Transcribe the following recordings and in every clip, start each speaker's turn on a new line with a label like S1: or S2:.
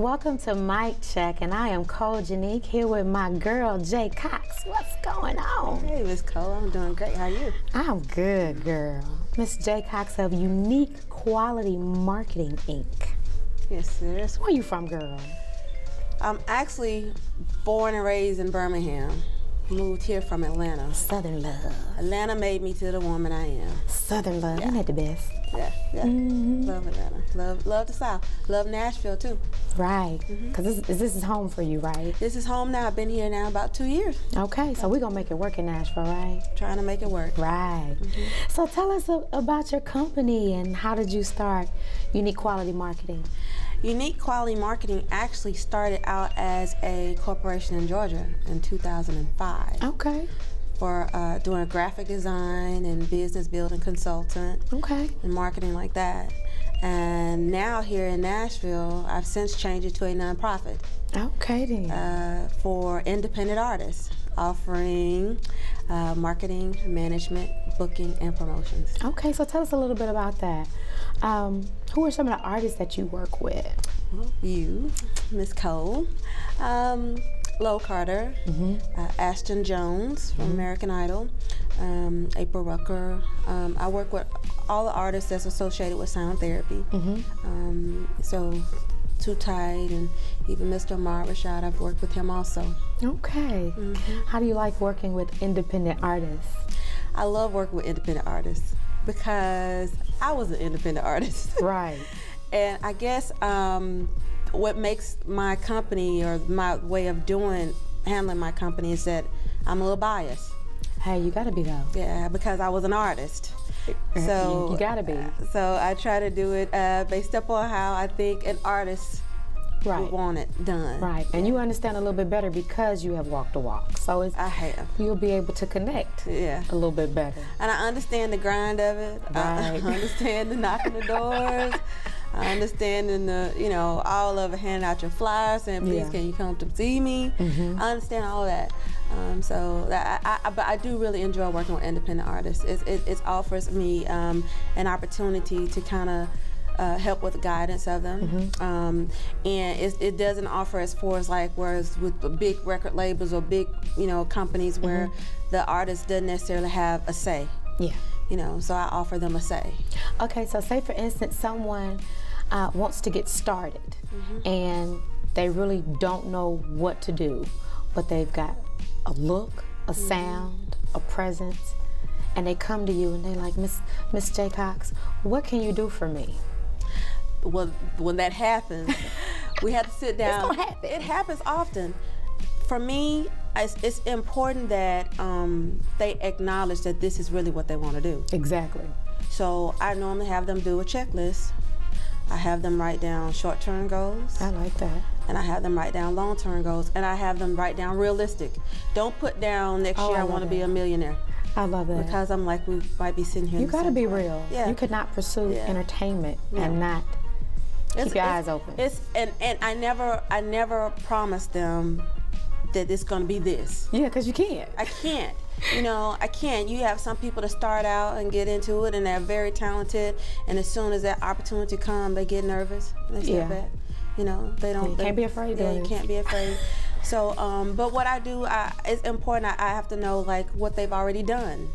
S1: Welcome to Mic Check, and I am COLE JONIQUE here with my girl JCox. What's going on?
S2: Hey, Miss Cole, I'm doing great. How are you?
S1: I'm good, girl. Miss JCox of Unique Quality Marketing.Inc.
S2: Yes, sis.
S1: Where you from, girl?
S2: I'm actually born and raised in Birmingham. Moved here from Atlanta.
S1: Southern love.
S2: Atlanta made me to the woman I am.
S1: Southern love, isn't that the best?
S2: Yeah. Love Atlanta. Love the South. Love Nashville too.
S1: Right, because this is home for you, right?
S2: This is home now. I've been here now about 2 years.
S1: Okay, so we're going to make it work in Nashville, right?
S2: Trying to make it work.
S1: Right. So tell us about your company and how did you start Unique Quality Marketing?
S2: Unique Quality Marketing actually started out as a corporation in Georgia in 2005.
S1: Okay.
S2: For doing graphic design and business building consultant.
S1: Okay.
S2: And marketing like that. And now here in Nashville, I've since changed it to a nonprofit.
S1: Okay then.
S2: For independent artists, offering marketing, management, booking, and promotions.
S1: Okay, so tell us a little bit about that. Who are some of the artists that you work with?
S2: Well, you, Miss Cole, Lo Carter, Ashton Jones from American Idol, April Rucker. I work with all the artists that's associated with sound therapy. So Too Tight and even Mr. Amar Rashad, I've worked with him also.
S1: Okay. How do you like working with independent artists?
S2: I love working with independent artists because I was an independent artist.
S1: Right.
S2: And I guess what makes my company or my way of handling my company is that I'm a little biased.
S1: Hey, you gotta be though.
S2: Yeah, because I was an artist. So
S1: you gotta be.
S2: So I try to do it based upon how I think an artist would want it done.
S1: Right, and you understand a little bit better because you have walked the walk. So
S2: I have.
S1: You'll be able to connect a little bit better.
S2: And I understand the grind of it.
S1: Right.
S2: I understand the knocking the doors. I understand all of it, handing out your flyers, saying, please, can you come to see me? I understand all that. But I do really enjoy working with independent artists. It offers me an opportunity to kind of help with the guidance of them. And it doesn't offer as far as whereas with big record labels or big, companies where the artist doesn't necessarily have a say.
S1: Yeah.
S2: So I offer them a say.
S1: Okay, so say for instance someone wants to get started and they really don't know what to do, but they've got a look, a sound, a presence, and they come to you and they're like, Miss JCox, what can you do for me?
S2: Well, when that happens, we have to sit down.
S1: It's gonna happen.
S2: It happens often. For me, it's important that they acknowledge that this is really what they want to do.
S1: Exactly.
S2: So I normally have them do a checklist. I have them write down short-term goals.
S1: I like that.
S2: And I have them write down long-term goals. And I have them write down realistic. Don't put down next year I want to be a millionaire.
S1: I love that.
S2: Because I'm like, we might be sitting here.
S1: You got to be real.
S2: Yeah.
S1: You could not pursue entertainment and not keep your eyes open.
S2: And I never promised them that it's going to be this.
S1: Yeah, because you can't.
S2: I can't. I can't. You have some people that start out and get into it and they're very talented, and as soon as that opportunity comes, they get nervous and they step back. They don't.
S1: You can't be afraid.
S2: You can't be afraid. So, but what I do, it's important. I have to know what they've already done,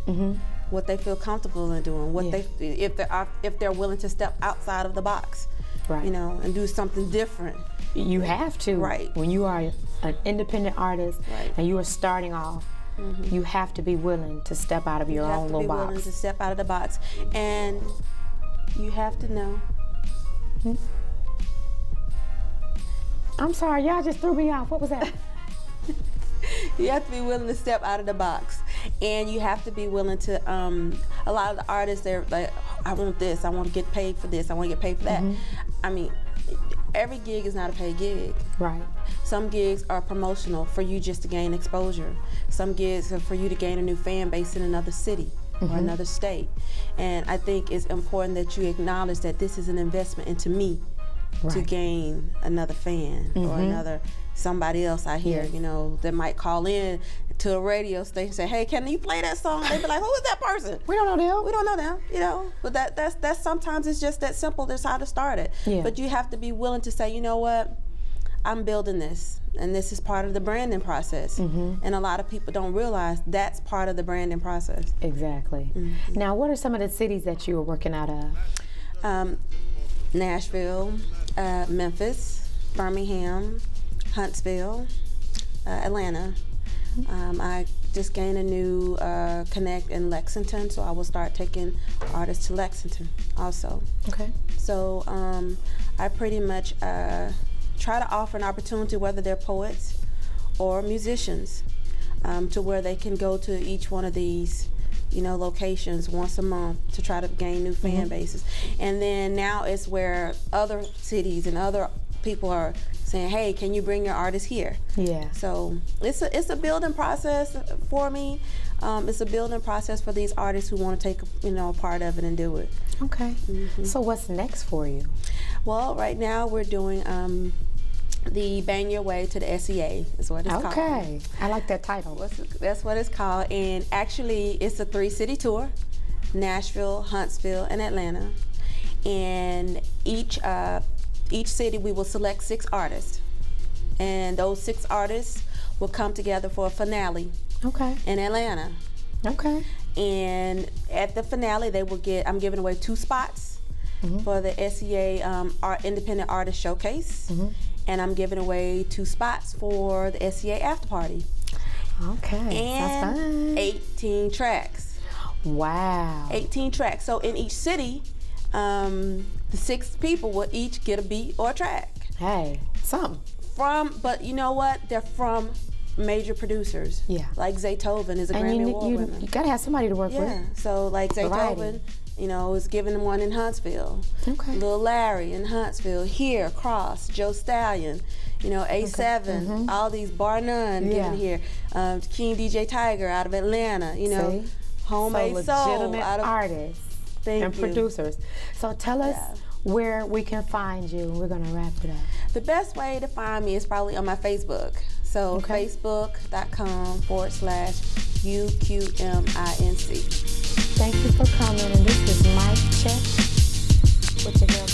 S2: what they feel comfortable in doing, what if they're willing to step outside of the box, and do something different.
S1: You have to. Right. When you are an independent artist and you are starting off, you have to be willing to step out of your own little box. You have to be willing to
S2: step out of the box, and you have to know.
S1: I'm sorry, y'all just threw me off. What was that?
S2: You have to be willing to step out of the box, and you have to be willing to. A lot of the artists, they're like, I want this, I want to get paid for this, I want to get paid for that. I mean, every gig is not a paid gig.
S1: Right.
S2: Some gigs are promotional for you just to gain exposure. Some gigs are for you to gain a new fan base in another city or another state. And I think it's important that you acknowledge that this is an investment into me to gain another fan or somebody else out here, that might call in to a radio station and say, hey, can you play that song? They'd be like, who is that person?
S1: We don't know them.
S2: We don't know them, But that's sometimes it's just that simple. That's how to start it. Yeah. But you have to be willing to say, you know what? I'm building this, and this is part of the branding process. And a lot of people don't realize that's part of the branding process.
S1: Exactly. Now, what are some of the cities that you are working out of?
S2: Nashville, Memphis, Birmingham, Huntsville, Atlanta. I just gained a new connect in Lexington, so I will start taking artists to Lexington also.
S1: Okay.
S2: So I pretty much try to offer an opportunity, whether they're poets or musicians, to where they can go to each one of these, you know, locations once a month to try to gain new fan bases. And then now it's where other cities and other people are saying, hey, can you bring your artist here?
S1: Yeah.
S2: So it's a building process for me. It's a building process for these artists who want to take, you know, a part of it and do it.
S1: Okay. So what's next for you?
S2: Well, right now we're doing the Bang Your Way to the SEA is what it's called.
S1: Okay. I like that title.
S2: That's what it's called. And actually it's a 3-city tour: Nashville, Huntsville, and Atlanta. And each city we will select 6 artists. And those 6 artists will come together for a finale.
S1: Okay.
S2: In Atlanta.
S1: Okay.
S2: And at the finale they will get, I'm giving away 2 spots for the SEA Independent Artist Showcase. And I'm giving away 2 spots for the SEA After Party.
S1: Okay,
S2: and
S1: that's fun.
S2: 18 tracks.
S1: Wow.
S2: 18 tracks. So in each city, the 6 people will each get a beat or a track.
S1: Hey, something.
S2: But you know what? They're from major producers.
S1: Yeah.
S2: Like Zaytoven is a Grammy Award winner.
S1: You gotta have somebody to work with.
S2: Yeah. So like Zaytoven, you know, is giving one in Huntsville.
S1: Okay.
S2: Lil Larry in Huntsville. Here, Cross, Joe Stallion, you know, A7, all these bar none getting here. King DJ Tiger out of Atlanta, you know. Homemade Soul out of
S1: artists and producers. So tell us where we can find you. We're gonna wrap it up.
S2: The best way to find me is probably on my Facebook. So facebook.com/UQMINC.
S1: Thank you for coming, and this is Mic Check with your girl.